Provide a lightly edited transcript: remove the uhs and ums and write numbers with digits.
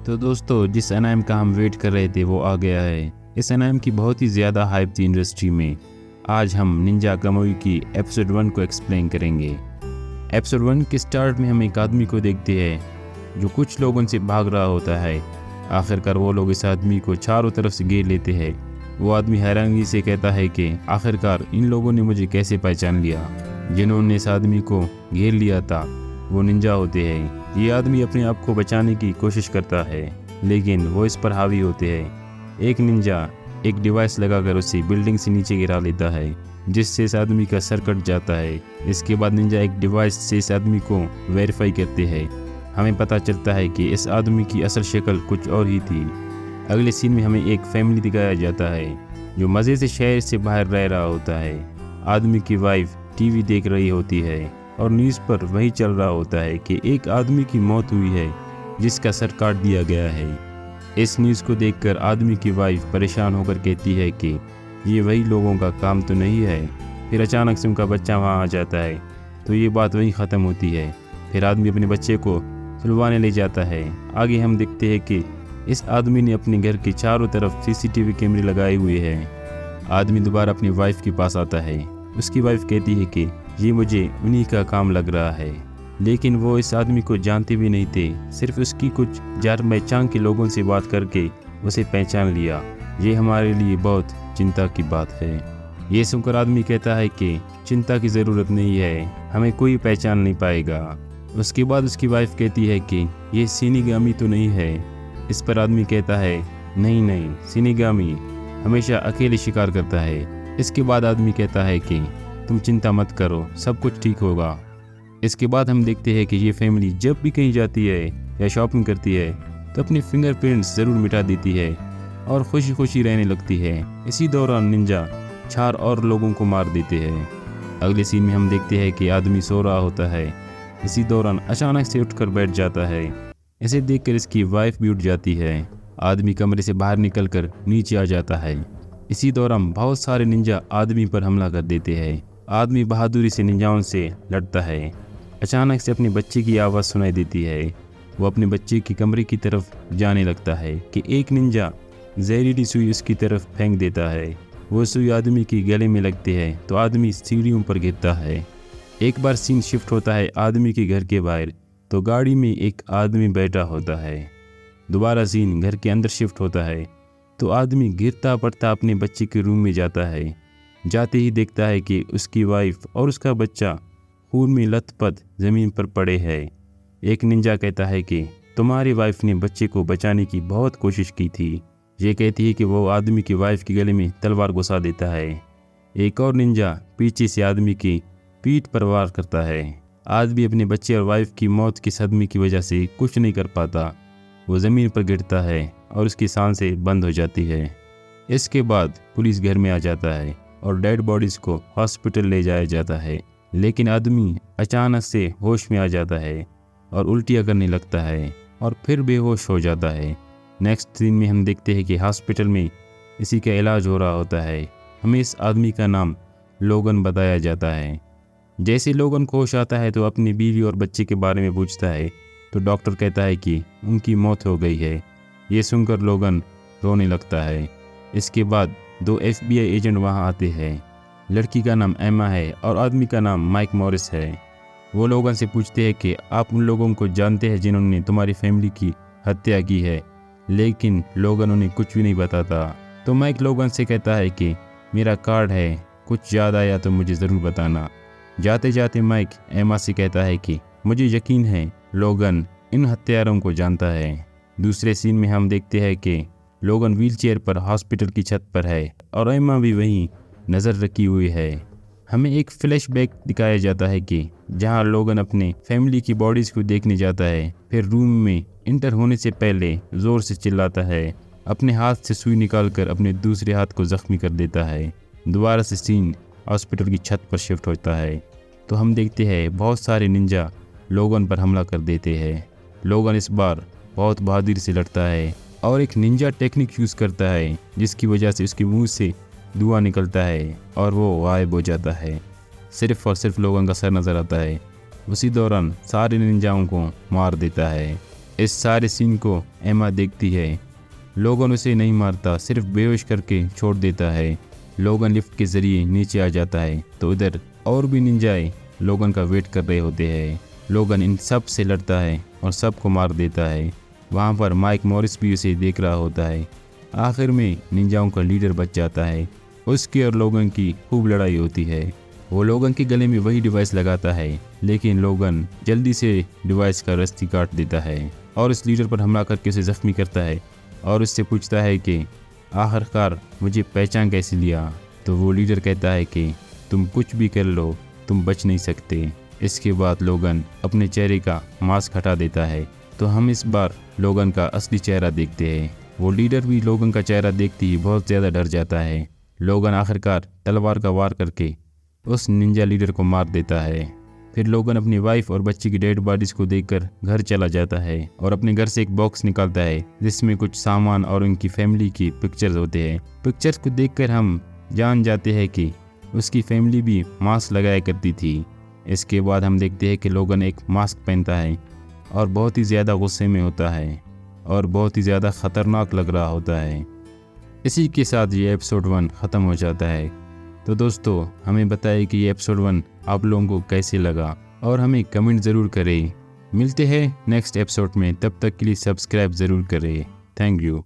तो दोस्तों, जिस एनाइम का हम वेट कर रहे थे वो आ गया है। इस एनाइम की बहुत ही ज़्यादा हाइप थी इंडस्ट्री में। आज हम निंजा कामुई की एपिसोड 1 को एक्सप्लेन करेंगे। एपिसोड 1 के स्टार्ट में हम एक आदमी को देखते हैं जो कुछ लोगों से भाग रहा होता है। आखिरकार वो लोग इस आदमी को चारों तरफ से घेर लेते हैं। वो आदमी हैरानी से कहता है कि आखिरकार इन लोगों ने मुझे कैसे पहचान लिया। जिन्होंने इस आदमी को घेर लिया था वो निंजा होते हैं। ये आदमी अपने आप को बचाने की कोशिश करता है, लेकिन वो इस पर हावी होते हैं। एक निंजा एक डिवाइस लगाकर उसे बिल्डिंग से नीचे गिरा लेता है, जिससे इस आदमी का सर कट जाता है। इसके बाद निंजा एक डिवाइस से इस आदमी को वेरीफाई करते हैं। हमें पता चलता है कि इस आदमी की असल शक्ल कुछ और ही थी। अगले सीन में हमें एक फैमिली दिखाया जाता है जो मज़े से शहर से बाहर रह रहा होता है। आदमी की वाइफ टीवी देख रही होती है और न्यूज़ पर वही चल रहा होता है कि एक आदमी की मौत हुई है जिसका सर काट दिया गया है। इस न्यूज़ को देखकर आदमी की वाइफ परेशान होकर कहती है कि ये वही लोगों का काम तो नहीं है। फिर अचानक से उनका बच्चा वहाँ आ जाता है, तो ये बात वहीं ख़त्म होती है। फिर आदमी अपने बच्चे को सुलवाने ले जाता है। आगे हम देखते हैं कि इस आदमी ने अपने घर के चारों तरफ CCTV कैमरे लगाए हुए हैं। आदमी दोबारा अपनी वाइफ के पास आता है। उसकी वाइफ कहती है कि ये मुझे उन्हीं का काम लग रहा है, लेकिन वो इस आदमी को जानते भी नहीं थे। सिर्फ उसकी कुछ जान पहचान के लोगों से बात करके उसे पहचान लिया। ये हमारे लिए बहुत चिंता की बात है। ये सुनकर आदमी कहता है कि चिंता की ज़रूरत नहीं है, हमें कोई पहचान नहीं पाएगा। उसके बाद उसकी वाइफ कहती है कि ये शिनिगामी तो नहीं है। इस पर आदमी कहता है नहीं नहीं, शिनिगामी हमेशा अकेले शिकार करता है। इसके बाद आदमी कहता है कि तुम चिंता मत करो, सब कुछ ठीक होगा। इसके बाद हम देखते हैं कि ये फैमिली जब भी कहीं जाती है या शॉपिंग करती है तो अपने फिंगरप्रिंट्स ज़रूर मिटा देती है और खुशी खुशी रहने लगती है। इसी दौरान निंजा 4 और लोगों को मार देते हैं। अगले सीन में हम देखते हैं कि आदमी सो रहा होता है। इसी दौरान अचानक से उठकर बैठ जाता है। इसे देखकर इसकी वाइफ भी उठ जाती है। आदमी कमरे से बाहर निकलकर नीचे आ जाता है। इसी दौरान बहुत सारे निंजा आदमी पर हमला कर देते हैं। आदमी बहादुरी से निंजाओं से लड़ता है। अचानक से अपने बच्चे की आवाज़ सुनाई देती है। वो अपने बच्चे की कमरे की तरफ जाने लगता है कि एक निंजा जहरीली सुई उसकी तरफ फेंक देता है। वो सुई आदमी की गले में लगती है तो आदमी सीढ़ियों पर गिरता है। एक बार सीन शिफ्ट होता है आदमी के घर के बाहर, तो गाड़ी में एक आदमी बैठा होता है। दोबारा सीन घर के अंदर शिफ्ट होता है तो आदमी गिरता पड़ता अपने बच्चे के रूम में जाता है। जाते ही देखता है कि उसकी वाइफ और उसका बच्चा खून में लथपथ ज़मीन पर पड़े हैं। एक निंजा कहता है कि तुम्हारी वाइफ ने बच्चे को बचाने की बहुत कोशिश की थी। ये कहती है कि वो आदमी की वाइफ के गले में तलवार घुसा देता है। एक और निंजा पीछे से आदमी की पीठ पर वार करता है। आदमी अपने बच्चे और वाइफ की मौत के सदमे की वजह से कुछ नहीं कर पाता। वो ज़मीन पर गिरता है और उसकी सांसें बंद हो जाती है। इसके बाद पुलिस घर में आ जाता है और डेड बॉडीज़ को हॉस्पिटल ले जाया जाता है, लेकिन आदमी अचानक से होश में आ जाता है और उल्टियाँ करने लगता है और फिर बेहोश हो जाता है। नेक्स्ट सीन में हम देखते हैं कि हॉस्पिटल में इसी का इलाज हो रहा होता है। हमें इस आदमी का नाम लोगन बताया जाता है। जैसे लोगन को होश आता है तो अपनी बीवी और बच्चे के बारे में पूछता है, तो डॉक्टर कहता है कि उनकी मौत हो गई है। ये सुनकर लोगन रोने लगता है। इसके बाद 2 FBI एजेंट वहाँ आते हैं। लड़की का नाम एमा है और आदमी का नाम माइक मॉरिस है। वो लोगों से पूछते हैं कि आप उन लोगों को जानते हैं जिन्होंने तुम्हारी फैमिली की हत्या की है, लेकिन लोगन उन्हें कुछ भी नहीं बताता। तो माइक लोगन से कहता है कि मेरा कार्ड है, कुछ याद आया तो मुझे ज़रूर बताना। जाते जाते माइक एमा से कहता है कि मुझे यकीन है लोगन इन हत्यारों को जानता है। दूसरे सीन में हम देखते हैं कि लोगन व्हीलचेयर पर हॉस्पिटल की छत पर है और एमा भी वहीं नज़र रखी हुई है। हमें एक फ्लैशबैक दिखाया जाता है कि जहां लोगन अपने फैमिली की बॉडीज़ को देखने जाता है। फिर रूम में इंटर होने से पहले ज़ोर से चिल्लाता है। अपने हाथ से सुई निकालकर अपने दूसरे हाथ को ज़ख्मी कर देता है। दोबारा से सीन हॉस्पिटल की छत पर शिफ्ट होता है तो हम देखते हैं बहुत सारे निंजा लोगन पर हमला कर देते हैं। लोगन इस बार बहुत बहादुरी से लड़ता है और एक निंजा टेक्निक यूज़ करता है जिसकी वजह से उसके मुंह से धुआं निकलता है और वो गायब हो जाता है। सिर्फ और सिर्फ लोगों का सर नज़र आता है। उसी दौरान सारे निंजाओं को मार देता है। इस सारे सीन को एमा देखती है। लोगन उसे नहीं मारता, सिर्फ बेहोश करके छोड़ देता है। लोगन लिफ्ट के ज़रिए नीचे आ जाता है तो इधर और भी निंजाए लोगन का वेट कर रहे होते हैं। लोगन इन सब से लड़ता है और सबको मार देता है। वहाँ पर माइक मॉरिस भी उसे देख रहा होता है। आखिर में निंजाओं का लीडर बच जाता है। उसके और लोगन की खूब लड़ाई होती है। वो लोगन के गले में वही डिवाइस लगाता है, लेकिन लोगन जल्दी से डिवाइस का रस्सी काट देता है और इस लीडर पर हमला करके उसे जख्मी करता है और उससे पूछता है कि आखिरकार मुझे पहचान कैसे लिया। तो वो लीडर कहता है कि तुम कुछ भी कर लो, तुम बच नहीं सकते। इसके बाद लोगन अपने चेहरे का मास्क हटा देता है तो हम इस बार लोगन का असली चेहरा देखते हैं। वो लीडर भी लोगन का चेहरा देखते ही बहुत ज़्यादा डर जाता है। लोगन आखिरकार तलवार का वार करके उस निंजा लीडर को मार देता है। फिर लोगन अपनी वाइफ और बच्चे की डेड बॉडीज को देखकर घर चला जाता है और अपने घर से एक बॉक्स निकालता है जिसमें कुछ सामान और उनकी फैमिली की पिक्चर्स होते हैं। पिक्चर्स को देखकर हम जान जाते हैं कि उसकी फैमिली भी मास्क लगाया करती थी। इसके बाद हम देखते हैं कि लोगन एक मास्क पहनता है और बहुत ही ज़्यादा गुस्से में होता है और बहुत ही ज़्यादा ख़तरनाक लग रहा होता है। इसी के साथ ये एपिसोड 1 ख़त्म हो जाता है। तो दोस्तों, हमें बताइए कि ये एपिसोड 1 आप लोगों को कैसे लगा और हमें कमेंट ज़रूर करें। मिलते हैं नेक्स्ट एपिसोड में, तब तक के लिए सब्सक्राइब ज़रूर करें। Thank you.